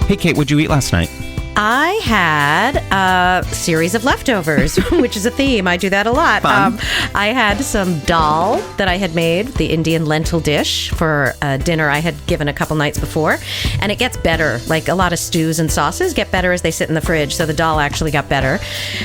Hey, Kate, what'd you eat last night? I had a series of leftovers, which is a theme. I do that a lot. I had some dal that I had made, the Indian lentil dish, for dinner I had given a couple nights before. And it gets better. Like a lot of stews and sauces get better as they sit in the fridge. So the dal actually got better.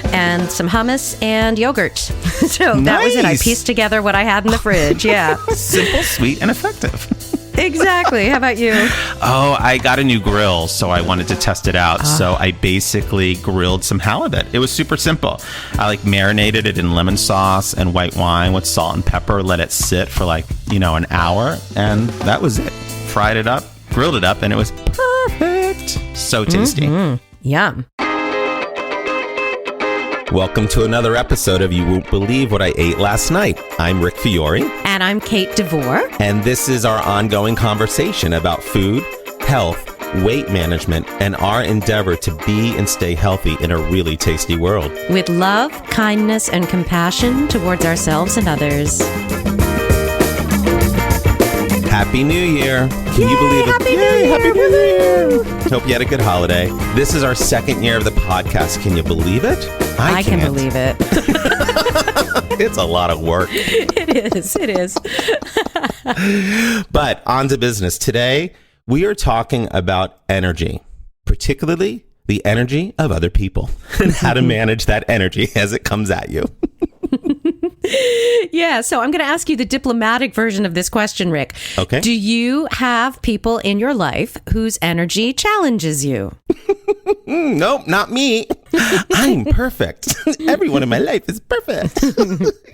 And some hummus and yogurt. So that was it. I pieced together what I had in the fridge. Yeah. Simple, sweet, and effective. Exactly. How about you? Oh, I got a new grill, so I wanted to test it out. So I basically grilled some halibut. It was super simple. I marinated it in lemon sauce and white wine with salt and pepper, let it sit for an hour, and that was it. Fried it up, grilled it up, and it was perfect. So tasty. Mm-hmm. Yum. Welcome to another episode of You Won't Believe What I Ate Last Night. I'm Rick Fiore. And I'm Kate DeVore. And this is our ongoing conversation about food, health, weight management, and our endeavor to be and stay healthy in a really tasty world. With love, kindness, and compassion towards ourselves and others. Happy New Year. Can you believe it? Happy New Year. Happy New Year. Hope you had a good holiday. This is our second year of the podcast. Can you believe it? I can believe it. It's a lot of work. It is. But on to business. Today, we are talking about energy, particularly the energy of other people and how to manage that energy as it comes at you. Yeah, so I'm going to ask you the diplomatic version of this question, Rick. Okay. Do you have people in your life whose energy challenges you? Nope, not me. I'm perfect. Everyone in my life is perfect.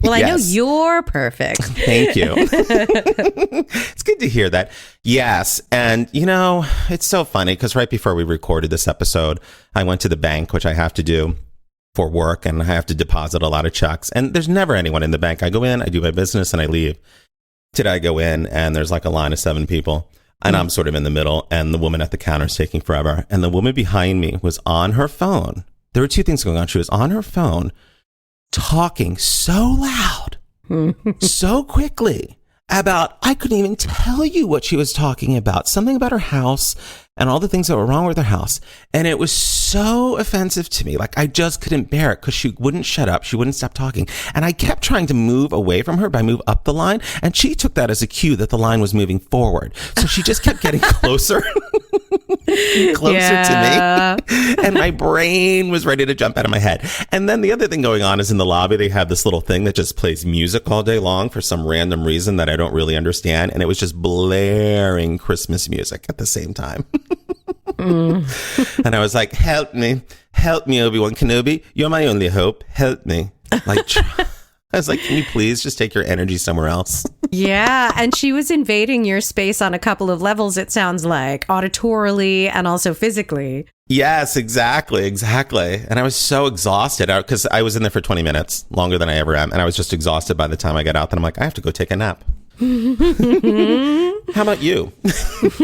Well, I know you're perfect. Thank you. It's good to hear that. Yes. And, it's so funny because right before we recorded this episode, I went to the bank, which I have to do for work, and I have to deposit a lot of checks. And there's never anyone in the bank. I go in, I do my business, and I leave. Today I go in, and there's a line of 7 people, and I'm sort of in the middle, and the woman at the counter is taking forever. And the woman behind me was on her phone. There were 2 things going on. She was on her phone, talking so loud, so quickly, about, I couldn't even tell you what she was talking about. Something about her house and all the things that were wrong with her house. And it was so offensive to me. I just couldn't bear it because she wouldn't shut up. She wouldn't stop talking. And I kept trying to move away from her by move up the line. And she took that as a cue that the line was moving forward. So she just kept getting closer, closer to me. And my brain was ready to jump out of my head. And then the other thing going on is in the lobby, they have this little thing that just plays music all day long for some random reason that I don't really understand. And it was just blaring Christmas music at the same time. And I was like, help me, Obi-Wan Kenobi. You're my only hope. Help me. I was like, can you please just take your energy somewhere else? Yeah. And she was invading your space on a couple of levels, it sounds like, auditorily and also physically. Yes, exactly. And I was so exhausted because I was in there for 20 minutes, longer than I ever am. And I was just exhausted by the time I got out. Then I'm like, I have to go take a nap. How about you?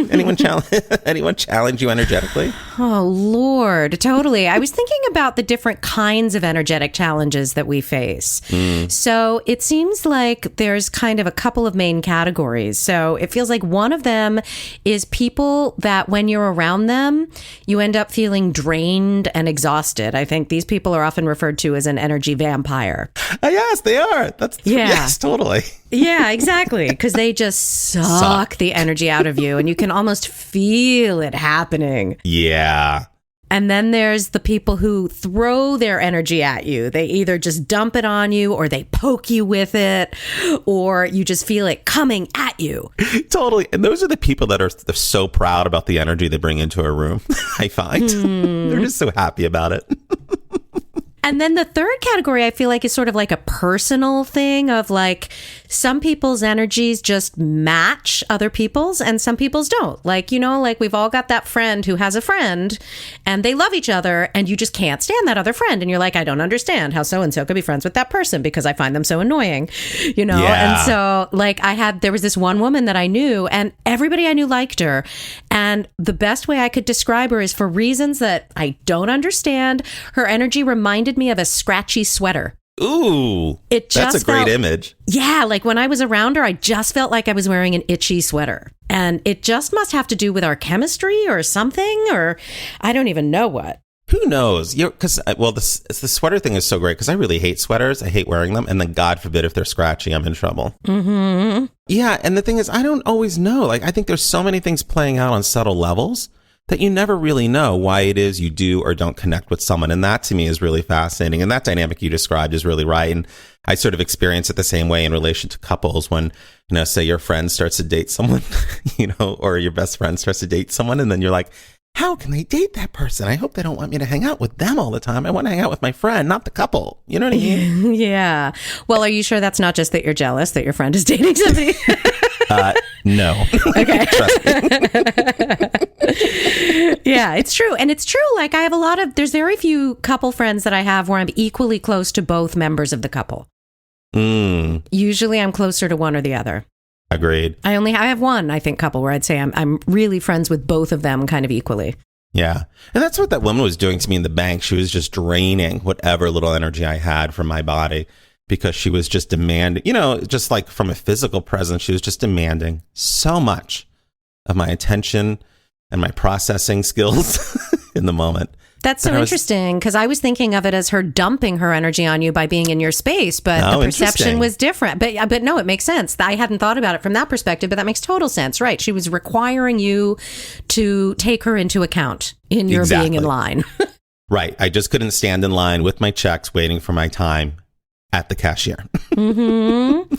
Anyone challenge you energetically? Oh, Lord. Totally. I was thinking about the different kinds of energetic challenges that we face. So it seems like there's kind of a couple of main categories. So it feels like one of them is people that when you're around them, you end up feeling drained and exhausted. I think these people are often referred to as an energy vampire. Yes, they are. Yes, totally. Yeah, exactly. Because they just suck the energy out of you and you can almost feel it happening. Yeah. And then there's the people who throw their energy at you. They either just dump it on you or they poke you with it or you just feel it coming at you. Totally. And those are the people that are so proud about the energy they bring into a room, I find. They're just so happy about it. And then the third category, I feel like, is sort of like a personal thing of some people's energies just match other people's and some people's don't. We've all got that friend who has a friend and they love each other and you just can't stand that other friend. And you're like, I don't understand how so-and-so could be friends with that person because I find them so annoying, Yeah. And so there was this one woman that I knew and everybody I knew liked her. And the best way I could describe her is for reasons that I don't understand. Her energy reminded me of a scratchy sweater. Ooh, It just that's a great felt- image. Yeah, like when I was around her, I just felt like I was wearing an itchy sweater. And it just must have to do with our chemistry or something, or I don't even know what. Who knows? Because the sweater thing is so great because I really hate sweaters. I hate wearing them, and then God forbid if they're scratchy, I'm in trouble. Mm-hmm. Yeah, and the thing is, I don't always know. Like, I think there's so many things playing out on subtle levels that you never really know why it is you do or don't connect with someone, and that to me is really fascinating. And that dynamic you described is really right. And I sort of experience it the same way in relation to couples when, say your friend starts to date someone, or your best friend starts to date someone, and then you're like, how can they date that person? I hope they don't want me to hang out with them all the time. I want to hang out with my friend, not the couple. You know what I mean? Yeah. Well, are you sure that's not just that you're jealous that your friend is dating somebody? No. Okay. Trust me. Yeah, it's true. And it's true. Like I have there's very few couple friends that I have where I'm equally close to both members of the couple. Usually I'm closer to one or the other. Agreed. I have one, I think, couple where I'd say I'm really friends with both of them kind of equally. Yeah. And that's what that woman was doing to me in the bank. She was just draining whatever little energy I had from my body because she was just demanding, just like from a physical presence, she was just demanding so much of my attention and my processing skills in the moment. That's so interesting because I was thinking of it as her dumping her energy on you by being in your space, but the perception was different. But no, it makes sense. I hadn't thought about it from that perspective, but that makes total sense, right? She was requiring you to take her into account in your being in line. Right. I just couldn't stand in line with my checks waiting for my time at the cashier. Mm-hmm.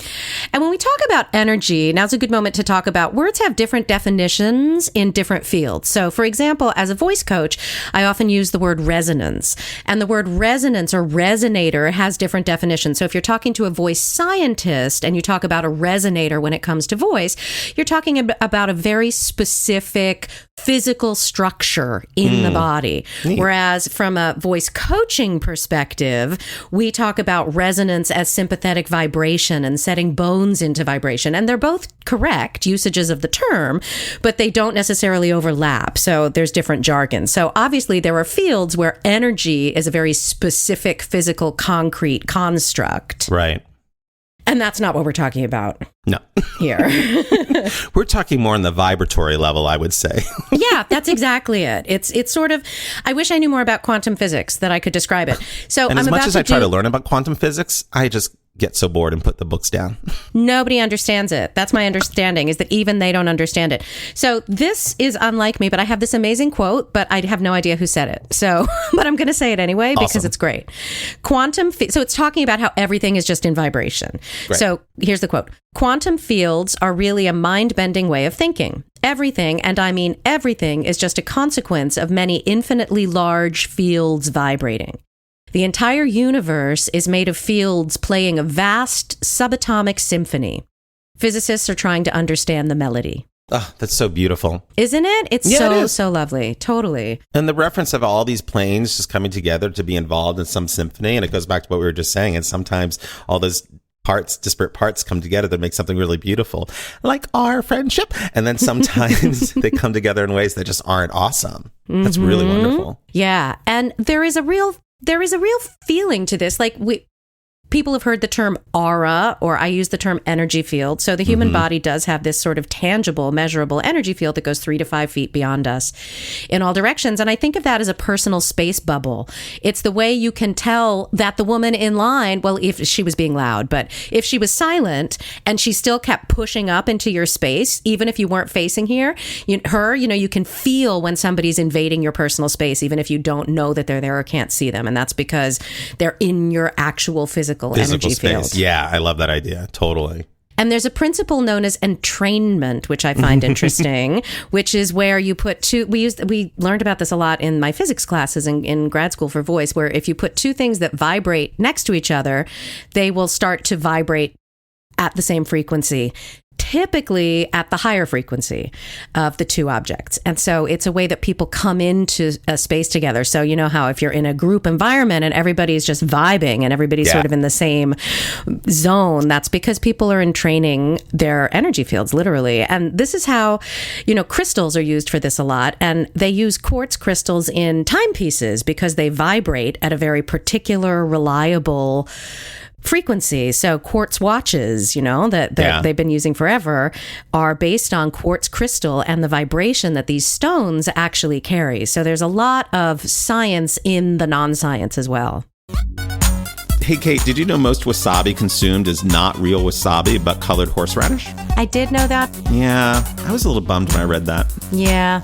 And when we talk about energy, now's a good moment to talk about words have different definitions in different fields. So, for example, as a voice coach, I often use the word resonance. And the word resonance or resonator has different definitions. So if you're talking to a voice scientist and you talk about a resonator when it comes to voice, you're talking about a very specific physical structure in the body. Neat. Whereas from a voice coaching perspective, we talk about resonance as sympathetic vibration and setting bones into vibration. And they're both correct usages of the term, but they don't necessarily overlap. So there's different jargon. So obviously there are fields where energy is a very specific physical concrete construct. Right. And that's not what we're talking about. No. Here. We're talking more on the vibratory level, I would say. Yeah, that's exactly it. It's sort of, I wish I knew more about quantum physics that I could describe it. So and as much as I try to learn about quantum physics, I just get so bored and put the books down. Nobody understands it. That's my understanding, is that even they don't understand it. So this is unlike me, but I have this amazing quote, but I have no idea who said it. So, but I'm going to say it anyway because it's great. So it's talking about how everything is just in vibration. Great. So here's the quote. Quantum fields are really a mind-bending way of thinking. Everything, and I mean everything, is just a consequence of many infinitely large fields vibrating. The entire universe is made of fields playing a vast subatomic symphony. Physicists are trying to understand the melody. Oh, that's so beautiful. Isn't it? It's so lovely. Totally. And the reference of all these planes just coming together to be involved in some symphony, and it goes back to what we were just saying, and sometimes all those disparate parts come together to make something really beautiful, like our friendship. And then sometimes they come together in ways that just aren't awesome. That's really wonderful. Yeah. And there is a real feeling to this. Like people have heard the term aura, or I use the term energy field. So the human body does have this sort of tangible, measurable energy field that goes 3 to 5 feet beyond us in all directions. And I think of that as a personal space bubble. It's the way you can tell that the woman in line, well, if she was being loud, but if she was silent and she still kept pushing up into your space, even if you weren't facing you can feel when somebody's invading your personal space, even if you don't know that they're there or can't see them. And that's because they're in your actual physical energy space. Field. Yeah, I love that idea. Totally. And there's a principle known as entrainment, which I find interesting, which is where you put two, we learned about this a lot in my physics classes in grad school for voice, where if you put two things that vibrate next to each other, they will start to vibrate at the same frequency. typically at the higher frequency of the two objects. And so it's a way that people come into a space together. So you know how if you're in a group environment and everybody's just vibing and everybody's sort of in the same zone, that's because people are entraining their energy fields, literally. And this is how, crystals are used for this a lot. And they use quartz crystals in timepieces because they vibrate at a very particular, reliable frequency. So quartz watches, that they've been using forever are based on quartz crystal and the vibration that these stones actually carry. So there's a lot of science in the non-science as well. Hey, Kate, did you know most wasabi consumed is not real wasabi, but colored horseradish? I did know that. Yeah, I was a little bummed when I read that. Yeah.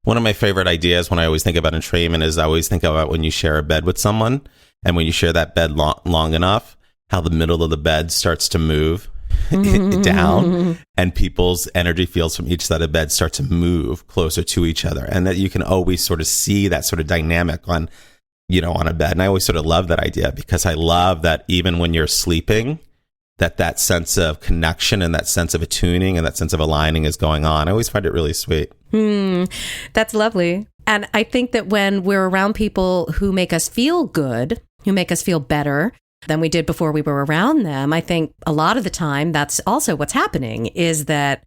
One of my favorite ideas when I always think about entrainment is I always think about when you share a bed with someone, and when you share that bed long enough, how the middle of the bed starts to move down, and people's energy fields from each side of the bed start to move closer to each other, and that you can always sort of see that sort of dynamic on a bed. And I always sort of love that idea because I love that even when you're sleeping, that sense of connection and that sense of attuning and that sense of aligning is going on. I always find it really sweet. That's lovely. And I think that when we're around people who make us feel good, who make us feel better than we did before we were around them, I think a lot of the time that's also what's happening is that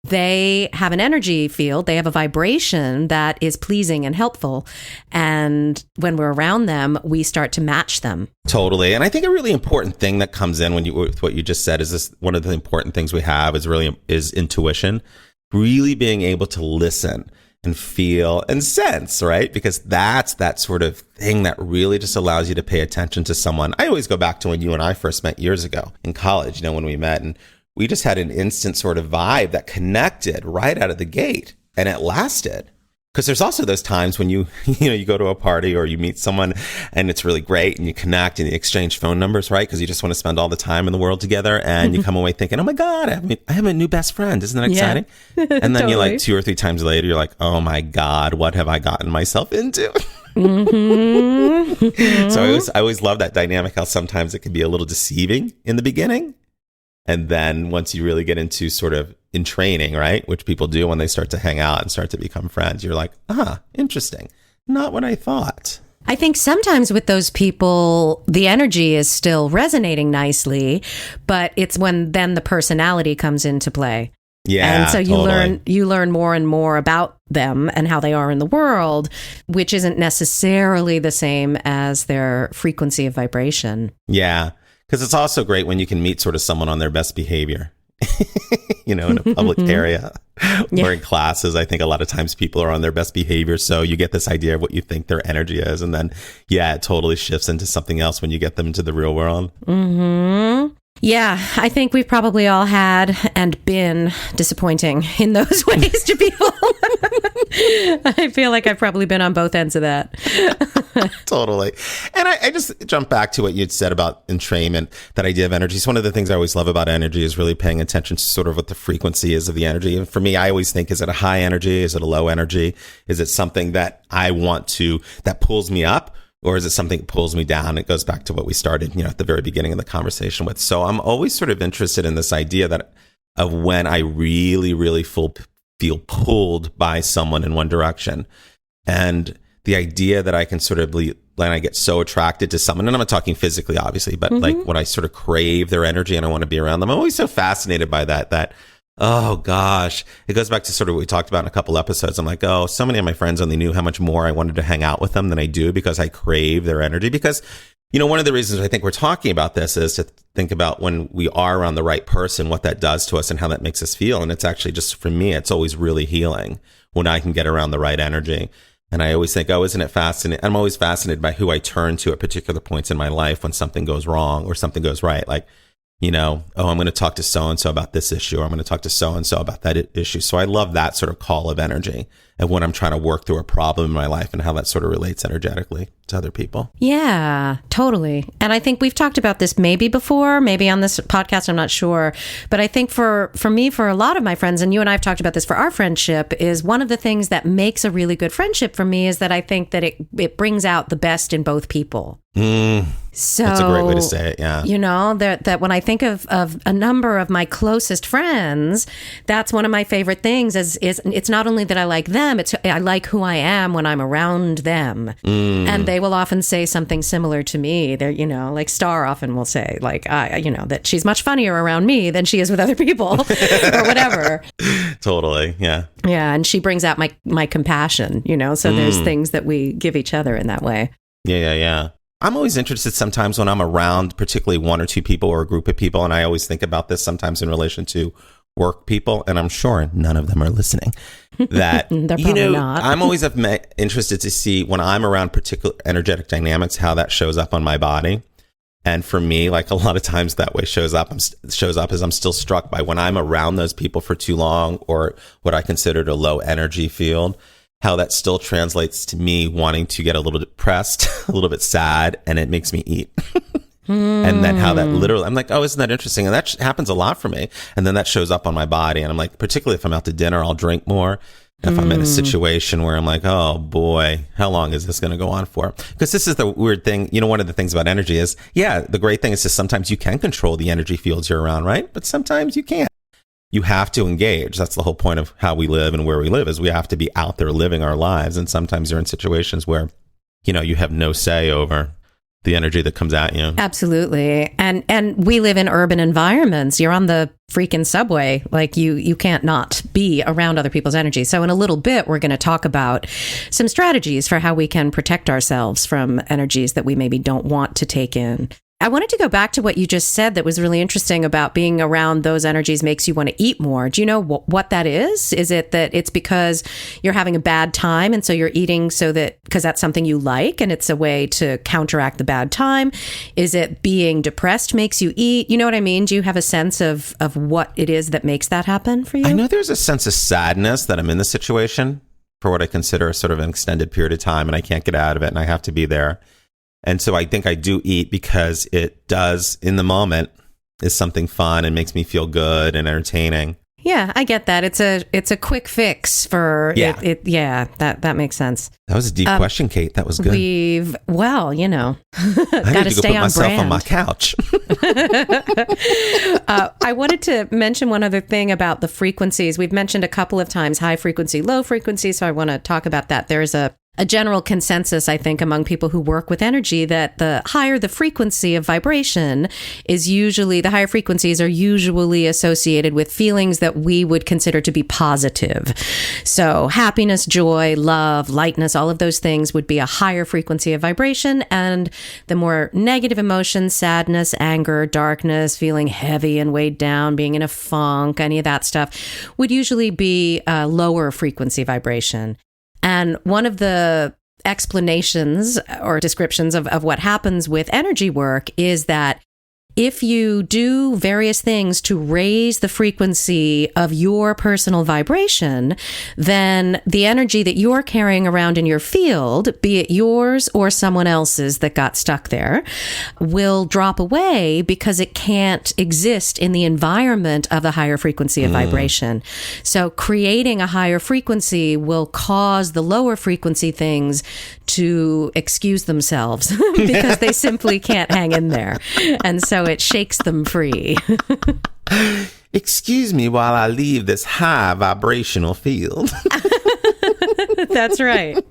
they have an energy field, they have a vibration that is pleasing and helpful. And when we're around them, we start to match them. Totally. And I think a really important thing that comes in with what you just said is this, one of the important things we have is intuition, really being able to listen and feel and sense, right? Because that's that sort of thing that really just allows you to pay attention to someone. I always go back to when you and I first met years ago in college, when we met, and we just had an instant sort of vibe that connected right out of the gate, and it lasted. Because there's also those times when you go to a party or you meet someone and it's really great and you connect and you exchange phone numbers, right? Because you just want to spend all the time in the world together, and you come away thinking, oh my God, I have a new best friend. Isn't that exciting? Yeah. And then Totally. you're like 2 or 3 times later, you're like, oh my God, what have I gotten myself into? So I always love that dynamic, how sometimes it can be a little deceiving in the beginning. And then once you really get into sort of in training, right, which people do when they start to hang out and start to become friends, you're like, interesting. Not what I thought. I think sometimes with those people, the energy is still resonating nicely, but it's when then the personality comes into play. Yeah, and so you learn more and more about them and how they are in the world, which isn't necessarily the same as their frequency of vibration. Yeah. Because it's also great when you can meet sort of someone on their best behavior, in a public area or in classes. I think a lot of times people are on their best behavior. So you get this idea of what you think their energy is. And then, it totally shifts into something else when you get them into the real world. Mm-hmm. Yeah, I think we've probably all had and been disappointing in those ways to people. I feel like I've probably been on both ends of that. Totally. And I just jump back to what you'd said about entrainment, that idea of energy. So one of the things I always love about energy is really paying attention to sort of what the frequency is of the energy. And for me, I always think, is it a high energy? Is it a low energy? Is it something that that pulls me up? Or is it something that pulls me down? It goes back to what we started, at the very beginning of the conversation with. So I'm always sort of interested in this idea of when I really, really feel pulled by someone in one direction. And the idea that I can sort of when I get so attracted to someone, and I'm not talking physically, obviously, but like when I sort of crave their energy and I want to be around them, I'm always so fascinated by that, oh gosh, it goes back to sort of what we talked about in a couple episodes. I'm like, oh, so many of my friends only knew how much more I wanted to hang out with them than I do because I crave their energy. Because, one of the reasons I think we're talking about this is to think about when we are around the right person, what that does to us and how that makes us feel. And it's actually just, for me, it's always really healing when I can get around the right energy. And I always think, isn't it fascinating? I'm always fascinated by who I turn to at particular points in my life when something goes wrong or something goes right. Like, I'm going to talk to so-and-so about this issue, or I'm going to talk to so-and-so about that issue. So I love that sort of call of energy. and when I'm trying to work through a problem in my life and how that sort of relates energetically to other people. Yeah, totally. And I think we've talked about this maybe before, maybe on this podcast, I'm not sure. But I think for me, for a lot of my friends, and you and I have talked about this for our friendship, is one of the things that makes a really good friendship for me is that I think that it brings out the best in both people. So that's a great way to say it. Yeah. You know, that when I think of a number of my closest friends, that's one of my favorite things is it's not only that I like them, it's I like who I am when I'm around them. And they will often say something similar to me. They're, you know, like Star often will say, like, that she's much funnier around me than she is with other people or whatever. Totally. Yeah. Yeah. And she brings out my compassion, you know, so there's things that we give each other in that way. Yeah. I'm always interested sometimes when I'm around particularly one or two people or a group of people, and I always think about this sometimes in relation to work people, and I'm sure none of them are listening, that, not. I'm always interested to see when I'm around particular energetic dynamics, how that shows up on my body. And for me, like a lot of times that way shows up as I'm still struck by when I'm around those people for too long, or what I considered a low energy field, how that still translates to me wanting to get a little depressed, a little bit sad, and it makes me eat. And then how that literally, I'm like, oh, isn't that interesting? And that happens a lot for me. And then that shows up on my body. And I'm like, particularly if I'm out to dinner, I'll drink more. If I'm in a situation where I'm like, oh boy, how long is this going to go on for? Because this is the weird thing. You know, one of the things about energy is, the great thing is just sometimes you can control the energy fields you're around, right? But sometimes you can't. You have to engage. That's the whole point of how we live and where we live, is we have to be out there living our lives. And sometimes you're in situations where, you know, you have no say over the energy that comes at you. Absolutely. And we live in urban environments. You're on the freaking subway. Like you can't not be around other people's energy. So in a little bit, we're going to talk about some strategies for how we can protect ourselves from energies that we maybe don't want to take in. I wanted to go back to what you just said that was really interesting about being around those energies makes you want to eat more. Do you know what that is? Is it that it's because you're having a bad time and so you're eating because that's something you like and it's a way to counteract the bad time? Is it being depressed makes you eat? You know what I mean? Do you have a sense of what it is that makes that happen for you? I know there's a sense of sadness that I'm in the situation for what I consider sort of an extended period of time, and I can't get out of it and I have to be there. And so I think I do eat because it does, in the moment, is something fun and makes me feel good and entertaining. Yeah, I get that. It's a quick fix for it. Yeah, that makes sense. That was a deep question, Kate. That was good. I need to go put myself on my couch. I wanted to mention one other thing about the frequencies. We've mentioned a couple of times high frequency, low frequency, so I want to talk about that. There's a general consensus, I think, among people who work with energy that the higher the frequency of vibration the higher frequencies are usually associated with feelings that we would consider to be positive. So happiness, joy, love, lightness, all of those things would be a higher frequency of vibration. And the more negative emotions, sadness, anger, darkness, feeling heavy and weighed down, being in a funk, any of that stuff would usually be a lower frequency vibration. And one of the explanations or descriptions of what happens with energy work is that if you do various things to raise the frequency of your personal vibration, then the energy that you're carrying around in your field, be it yours or someone else's that got stuck there, will drop away because it can't exist in the environment of the higher frequency of vibration. So creating a higher frequency will cause the lower frequency things to excuse themselves because they simply can't hang in there. And so it shakes them free. Excuse me while I leave this high vibrational field. That's right.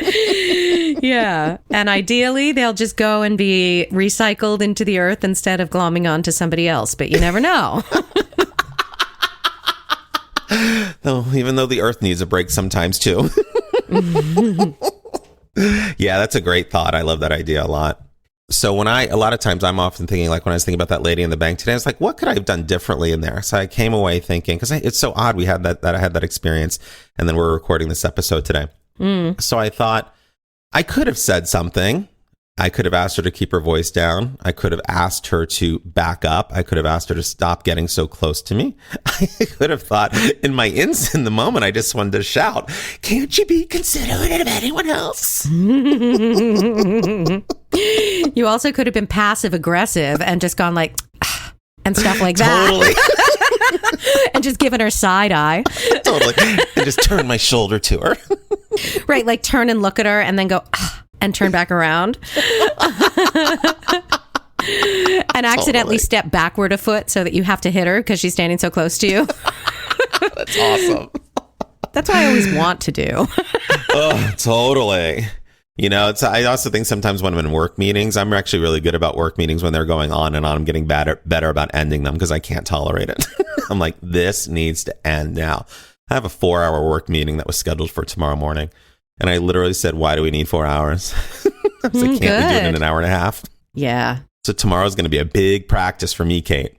Yeah. And ideally, they'll just go and be recycled into the earth instead of glomming onto somebody else. But you never know. Even though the earth needs a break sometimes, too. Yeah, that's a great thought. I love that idea a lot. So a lot of times I'm often thinking, like when I was thinking about that lady in the bank today, I was like, what could I have done differently in there? So I came away thinking, because it's so odd we had that I had that experience, and then we're recording this episode today. So I thought I could have said something I could have asked her to keep her voice down. I could have asked her to back up. I could have asked her to stop getting so close to me. I could have thought in the moment, I just wanted to shout, "Can't you be considerate of anyone else?" You also could have been passive aggressive and just gone like, and stuff like that. Totally. And just given her side eye. Totally. And just turn my shoulder to her. Right. Like turn and look at her and then go, and turn back around. And accidentally step backward a foot so that you have to hit her because she's standing so close to you. That's awesome. That's what I always want to do. Oh, totally. You know, I also think sometimes when I'm in work meetings, I'm actually really good about work meetings when they're going on and on. I'm getting better about ending them because I can't tolerate it. I'm like, this needs to end now. I have a 4-hour work meeting that was scheduled for tomorrow morning. And I literally said, why do we need 4 hours? I was like, can't we do it in an hour and a half? Yeah. So tomorrow's going to be a big practice for me, Kate.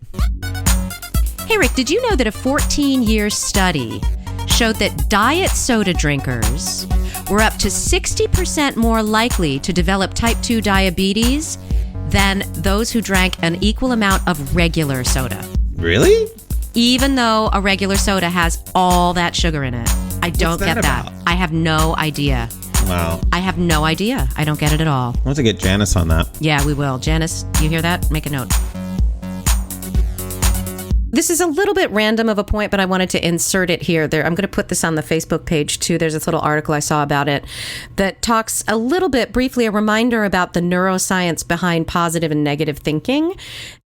Hey, Rick, did you know that a 14-year study showed that diet soda drinkers were up to 60% more likely to develop type 2 diabetes than those who drank an equal amount of regular soda? Really? Even though a regular soda has all that sugar in it. I don't get that. I have no idea. Wow. I have no idea. I don't get it at all. I want to get Janice on that. Yeah, we will. Janice, you hear that? Make a note. This is a little bit random of a point, but I wanted to insert it here. I'm going to put this on the Facebook page too. There's this little article I saw about it that talks a little bit briefly, a reminder about the neuroscience behind positive and negative thinking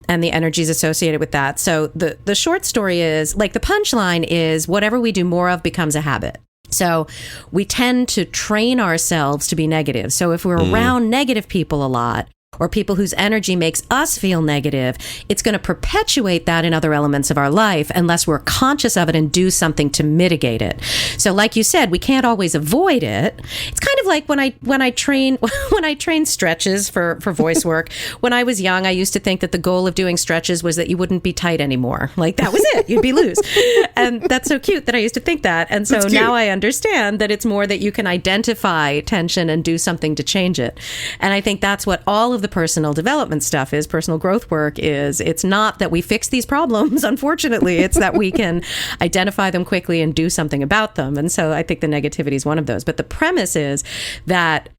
and the energies associated with that. So the short story is, like, the punchline is whatever we do more of becomes a habit. So we tend to train ourselves to be negative. So if we're around negative people a lot, or people whose energy makes us feel negative, it's going to perpetuate that in other elements of our life unless we're conscious of it and do something to mitigate it. So like you said, we can't always avoid it. It's kind of like when I train stretches for voice work. When I was young, I used to think that the goal of doing stretches was that you wouldn't be tight anymore. Like, that was it. You'd be loose. And that's so cute that I used to think that. And so now I understand that it's more that you can identify tension and do something to change it. And I think that's what all of the personal development stuff is, personal growth work is. It's not that we fix these problems, unfortunately. It's that we can identify them quickly and do something about them. And so I think the negativity is one of those. But the premise is that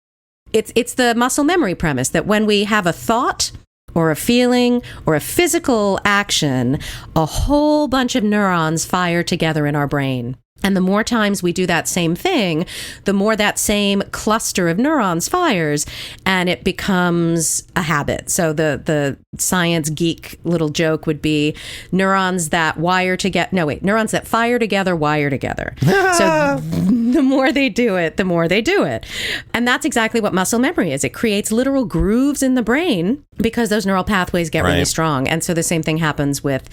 it's the muscle memory premise that when we have a thought or a feeling or a physical action, a whole bunch of neurons fire together in our brain. And the more times we do that same thing, the more that same cluster of neurons fires and it becomes a habit. So the science geek little joke would be neurons that neurons that fire together, wire together. So the more they do it, the more they do it. And that's exactly what muscle memory is. It creates literal grooves in the brain because those neural pathways get really strong. And so the same thing happens with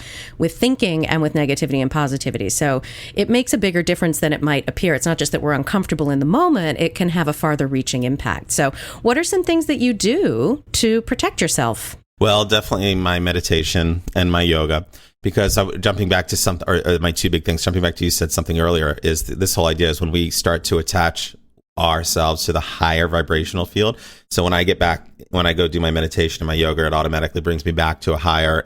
thinking and with negativity and positivity. So it makes a bigger difference than it might appear. It's not just that we're uncomfortable in the moment, it can have a farther reaching impact. So what are some things that you do to protect yourself? Well, definitely my meditation and my yoga, because jumping back to something, or my two big things, jumping back to you said something earlier, is this whole idea is when we start to attach ourselves to the higher vibrational field. So when I go do my meditation and my yoga, it automatically brings me back to a higher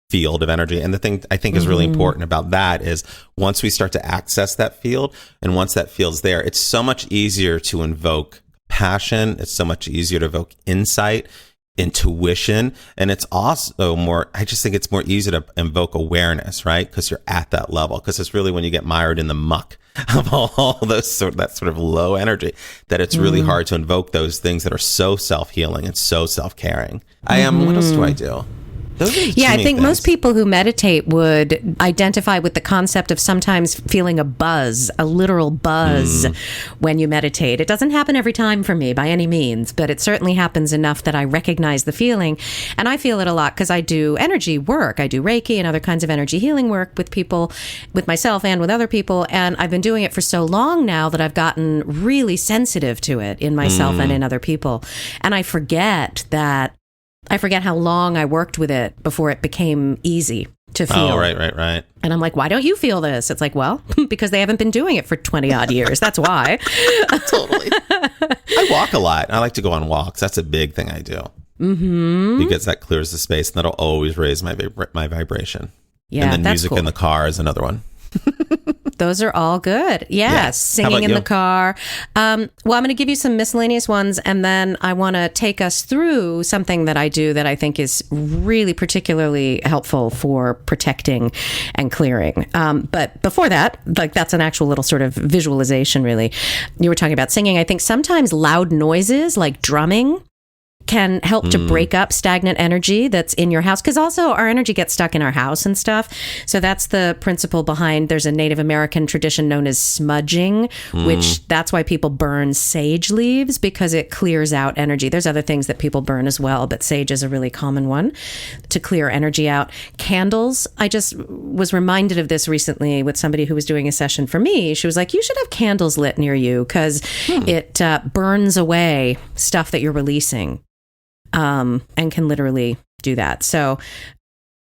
field of energy. And the thing I think is really important about that is once we start to access that field, and once that field's there, it's so much easier to invoke passion. It's so much easier to evoke insight, intuition, and it's also I just think it's more easy to invoke awareness, right? Because you're at that level. Because it's really when you get mired in the muck of all those that sort of low energy that it's really hard to invoke those things that are so self-healing and so self-caring. What else do I do? Yeah, I think most people who meditate would identify with the concept of sometimes feeling a literal buzz when you meditate. It doesn't happen every time for me by any means, but it certainly happens enough that I recognize the feeling. And I feel it a lot because I do energy work. I do Reiki and other kinds of energy healing work with people, with myself and with other people. And I've been doing it for so long now that I've gotten really sensitive to it in myself and in other people. And I forget that I forget how long I worked with it before it became easy to feel. Oh, right. And I'm like, why don't you feel this? It's like, well, because they haven't been doing it for 20 odd years. That's why. Totally. I walk a lot. I like to go on walks. That's a big thing I do. Mm-hmm. Because that clears the space, and that'll always raise my vibration. Yeah, and then that's music cool. in the car is another one. Those are all good. Yes. Singing in the car. Well, I'm going to give you some miscellaneous ones, and then I want to take us through something that I do that I think is really particularly helpful for protecting and clearing. But before that, like that's an actual little sort of visualization, really. You were talking about singing. I think sometimes loud noises like drumming can help to break up stagnant energy that's in your house, because also our energy gets stuck in our house and stuff. So that's the principle behind, there's a Native American tradition known as smudging, which that's why people burn sage leaves, because it clears out energy. There's other things that people burn as well, but sage is a really common one to clear energy out. Candles, I just was reminded of this recently with somebody who was doing a session for me. She was like, you should have candles lit near you because it burns away stuff that you're releasing. And can literally do that. So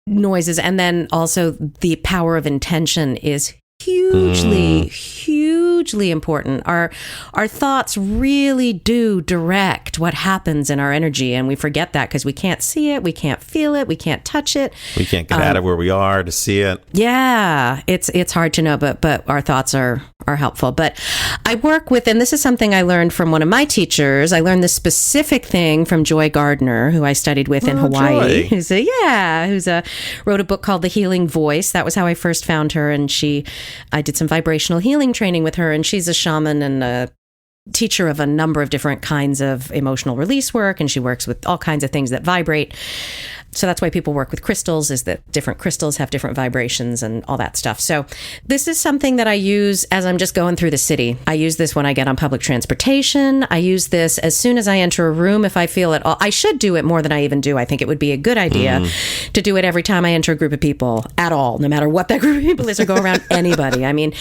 noises, and then also the power of intention is hugely important. Our thoughts really do direct what happens in our energy, and we forget that because we can't see it, we can't feel it, we can't touch it. We can't get out of where we are to see it. Yeah, it's hard to know, but our thoughts are helpful. But I work with, and this is something I learned from one of my teachers. I learned this specific thing from Joy Gardner, who I studied with in Hawaii. Joy. Who's wrote a book called The Healing Voice. That was how I first found her, and I did some vibrational healing training with her, and she's a shaman and a teacher of a number of different kinds of emotional release work, and she works with all kinds of things that vibrate. So that's why people work with crystals, is that different crystals have different vibrations and all that stuff. So this is something that I use as I'm just going through the city. I use this when I get on public transportation. I use this as soon as I enter a room if I feel it all. I should do it more than I even do. I think it would be a good idea to do it every time I enter a group of people at all, no matter what that group of people is, or go around anybody. I mean,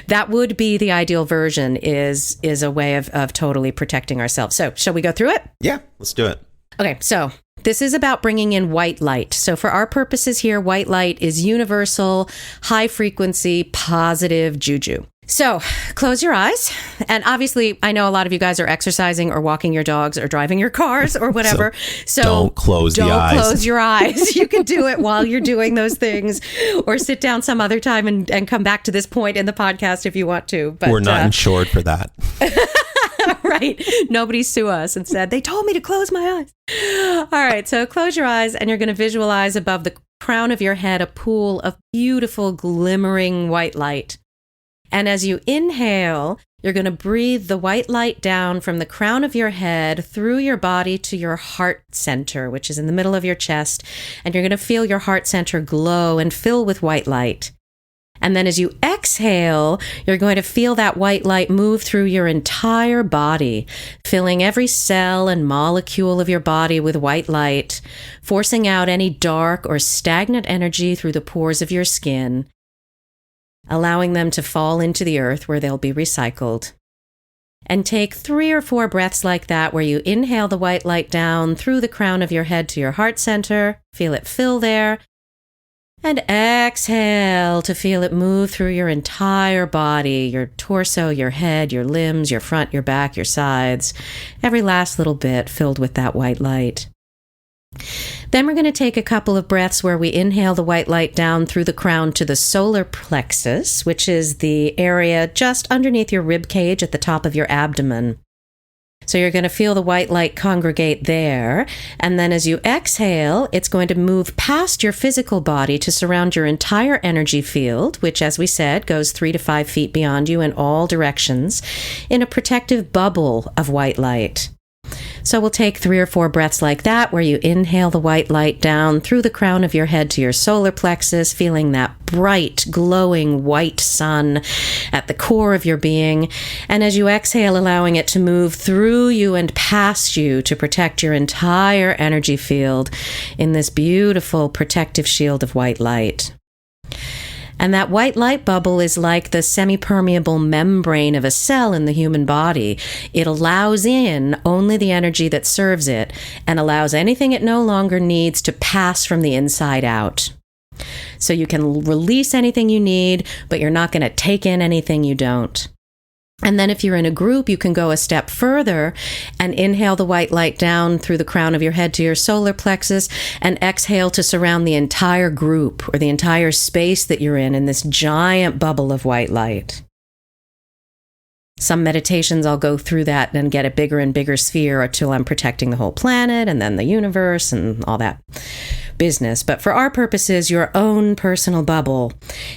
that would be the ideal version, is a way of totally protecting ourselves. So shall we go through it? Yeah, let's do it. Okay, so this is about bringing in white light. So for our purposes here, white light is universal, high frequency, positive juju. So close your eyes. And obviously, I know a lot of you guys are exercising or walking your dogs or driving your cars or whatever. So don't close the eyes. Don't close your eyes. You can do it while you're doing those things, or sit down some other time and come back to this point in the podcast if you want to. But we're not insured for that. Right. Nobody sue us and said, they told me to close my eyes. All right. So close your eyes, and you're going to visualize above the crown of your head a pool of beautiful, glimmering white light. And as you inhale, you're going to breathe the white light down from the crown of your head through your body to your heart center, which is in the middle of your chest. And you're going to feel your heart center glow and fill with white light. And then as you exhale, you're going to feel that white light move through your entire body, filling every cell and molecule of your body with white light, forcing out any dark or stagnant energy through the pores of your skin, allowing them to fall into the earth where they'll be recycled. And take 3 or 4 breaths like that, where you inhale the white light down through the crown of your head to your heart center, feel it fill there, and exhale to feel it move through your entire body, your torso, your head, your limbs, your front, your back, your sides, every last little bit filled with that white light. Then we're going to take a couple of breaths where we inhale the white light down through the crown to the solar plexus, which is the area just underneath your rib cage at the top of your abdomen. So you're going to feel the white light congregate there. And then as you exhale, it's going to move past your physical body to surround your entire energy field, which, as we said, goes 3 to 5 feet beyond you in all directions, in a protective bubble of white light. So we'll take 3 or 4 breaths like that, where you inhale the white light down through the crown of your head to your solar plexus, feeling that bright, glowing white sun at the core of your being. And as you exhale, allowing it to move through you and past you to protect your entire energy field in this beautiful protective shield of white light. And that white light bubble is like the semi-permeable membrane of a cell in the human body. It allows in only the energy that serves it and allows anything it no longer needs to pass from the inside out. So you can release anything you need, but you're not going to take in anything you don't. And then if you're in a group, you can go a step further and inhale the white light down through the crown of your head to your solar plexus and exhale to surround the entire group or the entire space that you're in this giant bubble of white light. Some meditations, I'll go through that and get a bigger and bigger sphere until I'm protecting the whole planet and then the universe and all that business. But for our purposes, your own personal bubble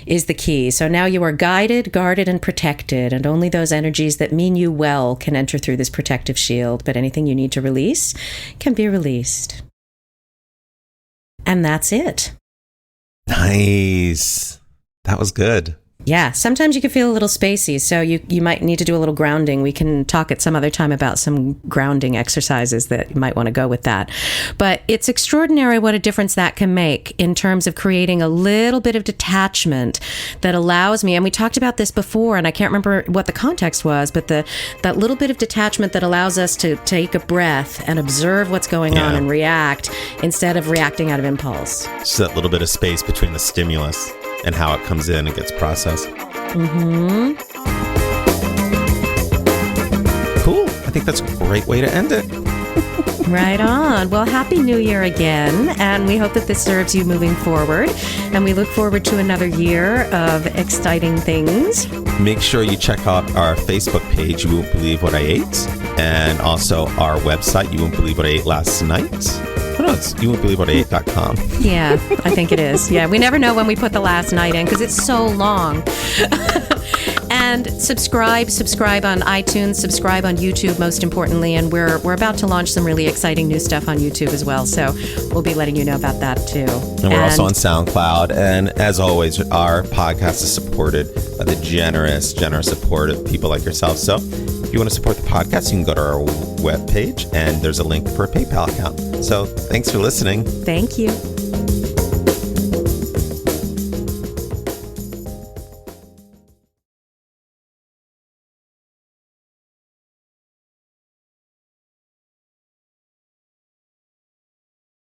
is the key. So now you are guided, guarded, and protected, and only those energies that mean you well can enter through this protective shield. But anything you need to release can be released. And that's it. Nice. That was good. Yeah, sometimes you can feel a little spacey, so you might need to do a little grounding. We can talk at some other time about some grounding exercises that you might want to go with that. But it's extraordinary what a difference that can make in terms of creating a little bit of detachment that allows me, and we talked about this before, and I can't remember what the context was, but that little bit of detachment that allows us to take a breath and observe what's going on and react instead of reacting out of impulse. Just that little bit of space between the stimulus and how it comes in and gets processed. Mm-hmm. Cool. I think that's a great way to end it. Right on. Well, Happy New Year again. And we hope that this serves you moving forward. And we look forward to another year of exciting things. Make sure you check out our Facebook page, You Won't Believe What I Ate. And also our website, You Won't Believe What I Ate Last Night. Oh, no, it's youwon'tbelievewhatIate.com. Yeah, I think it is. Yeah, we never know when we put the last night in because it's so long. And subscribe on iTunes, subscribe on YouTube, most importantly. And we're about to launch some really exciting new stuff on YouTube as well. So we'll be letting you know about that too. And we're also on SoundCloud. And as always, our podcast is supported by the generous support of people like yourself. So if you want to support the podcast, you can go to our webpage and there's a link for a PayPal account. So thanks for listening. Thank you.